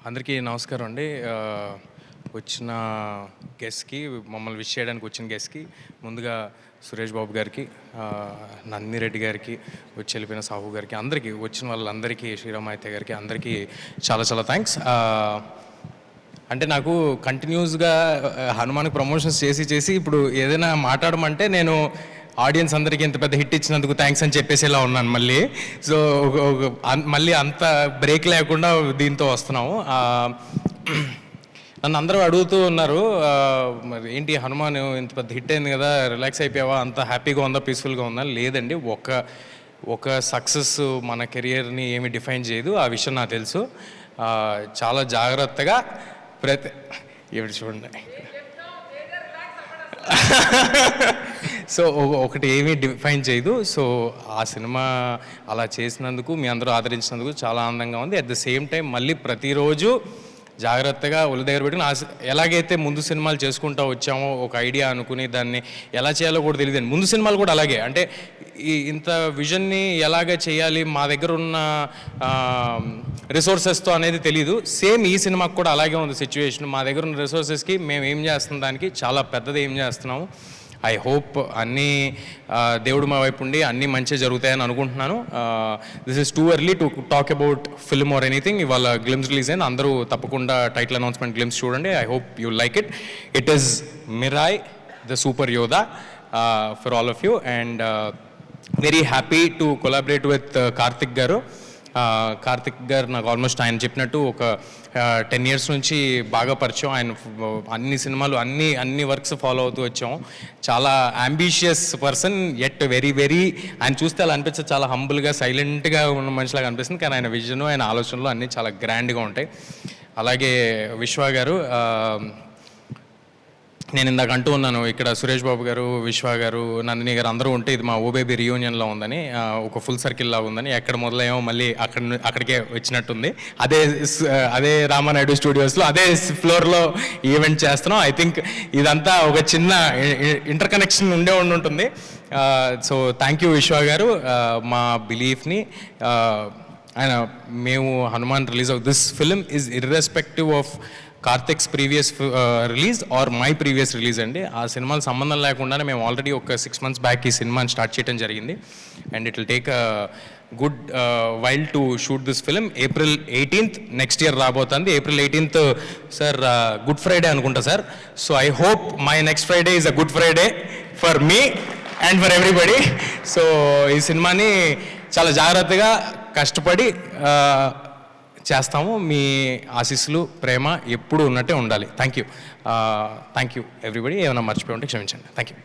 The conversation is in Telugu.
అందరికీ నమస్కారం అండి. వచ్చిన గెస్ట్కి, మమ్మల్ని విష్ చేయడానికి వచ్చిన గెస్ట్కి ముందుగా సురేష్ బాబు గారికి, నందిని రెడ్డి గారికి, వచ్చి వెళ్ళిపోయిన సాహు గారికి, అందరికీ వచ్చిన వాళ్ళందరికీ, శ్రీరామాయిత్య గారికి అందరికీ చాలా చాలా థ్యాంక్స్. అంటే నాకు కంటిన్యూస్గా హనుమాన్కి ప్రమోషన్స్ చేసి ఇప్పుడు ఏదైనా మాట్లాడమంటే నేను ఆడియన్స్ అందరికీ ఇంత పెద్ద హిట్ ఇచ్చినందుకు థ్యాంక్స్ అని చెప్పేసేలా ఉన్నాను మళ్ళీ. సో మళ్ళీ అంత బ్రేక్ లేకుండా దీంతో వస్తున్నాము. నన్ను అందరూ అడుగుతూ ఉన్నారు, మరి ఏంటి హనుమాన్ ఇంత పెద్ద హిట్ అయింది కదా, రిలాక్స్ అయిపోయావా, అంత హ్యాపీగా ఉందా, పీస్ఫుల్గా ఉందా? లేదండి, ఒక సక్సెస్ మన కెరియర్ని ఏమి డిఫైన్ చేయదు, ఆ విషయం నాకు తెలుసు. చాలా జాగ్రత్తగా ఎవరు చూడండి. సో ఒకటి ఏమీ డిఫైన్ చేయదు. సో ఆ సినిమా అలా చేసినందుకు, మీ అందరూ ఆదరించినందుకు చాలా ఆనందంగా ఉంది. అట్ ద సేమ్ టైం మళ్ళీ ప్రతిరోజు జాగ్రత్తగా ఒళ్ళు దగ్గర పెట్టుకుని ఎలాగైతే ముందు సినిమాలు చేసుకుంటూ వచ్చామో, ఒక ఐడియా అనుకుని దాన్ని ఎలా చేయాలో కూడా తెలియదండి. ముందు సినిమాలు కూడా అలాగే, అంటే ఇంత విజన్ని ఎలాగ చేయాలి, మా దగ్గర ఉన్న రిసోర్సెస్తో అనేది తెలీదు. సేమ్ ఈ సినిమాకి కూడా అలాగే ఉంది సిచ్యువేషన్. మా దగ్గర ఉన్న రిసోర్సెస్కి మేము ఏం చేస్తున్నాం, దానికి చాలా పెద్దది ఏం చేస్తున్నాము. ఐ హోప్ అన్నీ దేవుడు మా వైపు ఉండి అన్నీ మంచిగా జరుగుతాయని అనుకుంటున్నాను. This is too early to talk about film or anything. ఇవాళ గ్లిమ్స్ రిలీజ్ అయింది, అందరూ తప్పకుండా టైటిల్ అనౌన్స్మెంట్ గ్లిమ్స్ చూడండి. I hope you like it. It is Mirai the super Yodha for all of you, and very happy to collaborate with Karthik garu. Karthik గారు నాకు ఆల్మోస్ట్ ఆయన చెప్పినట్టు ఒక 10 years నుంచి బాగా పరిచయం. ఆయన అన్ని సినిమాలు అన్ని వర్క్స్ ఫాలో అవుతూ వచ్చాము. చాలా అంబిషియస్ పర్సన్, ఎట్ వెరీ ఆయన చూస్తే అలా అనిపిస్తుంది, చాలా హంబుల్గా సైలెంట్గా ఉన్న మనిషిలాగా అనిపిస్తుంది. కానీ ఆయన విజన్, ఆయన ఆలోచనలు అన్నీ చాలా గ్రాండ్గా ఉంటాయి. అలాగే విశ్వ గారు, నేను ఇందాక అంటూ ఉన్నాను, ఇక్కడ సురేష్ బాబు గారు, విశ్వ గారు, నందిని గారు అందరూ ఉంటే ఇది మా ఓబేబీ రియూనియన్లో ఉందని, ఒక ఫుల్ సర్కిల్ లాగా ఉందని. ఎక్కడ మొదలయ్యామో మళ్ళీ అక్కడికే వచ్చినట్టుంది. అదే రామానాయుడు స్టూడియోస్లో అదే ఫ్లోర్లో ఈవెంట్ చేస్తున్నాం. ఐ థింక్ ఇదంతా ఒక చిన్న ఇంటర్ కనెక్షన్ ఉంటుంది. సో థ్యాంక్ యూ విశ్వ గారు. మా బిలీఫ్ని మేము Hanuman release of this film is irrespective of Karthik's previous release are my previous release అండి. ఆ సినిమాలు సంబంధం లేకుండానే మేము ఆల్రెడీ ఒక 6 months బ్యాక్ ఈ సినిమాని స్టార్ట్ చేయడం జరిగింది. And it will take a good while to shoot this film. April 18th next year రాబోతుంది. April 18th sir good Friday అనుకుంటా sir. So I hope my next Friday is a good Friday for me and for everybody. So ఈ సినిమాని చాలా జాగ్రత్తగా కష్టపడి చేస్తాము. మీ ఆశీస్సులు, ప్రేమ ఎప్పుడు ఉన్నట్టే ఉండాలి. Thank you everybody. ఏమైనా మర్చిపోయి ఉంటే క్షమించండి. Thank you.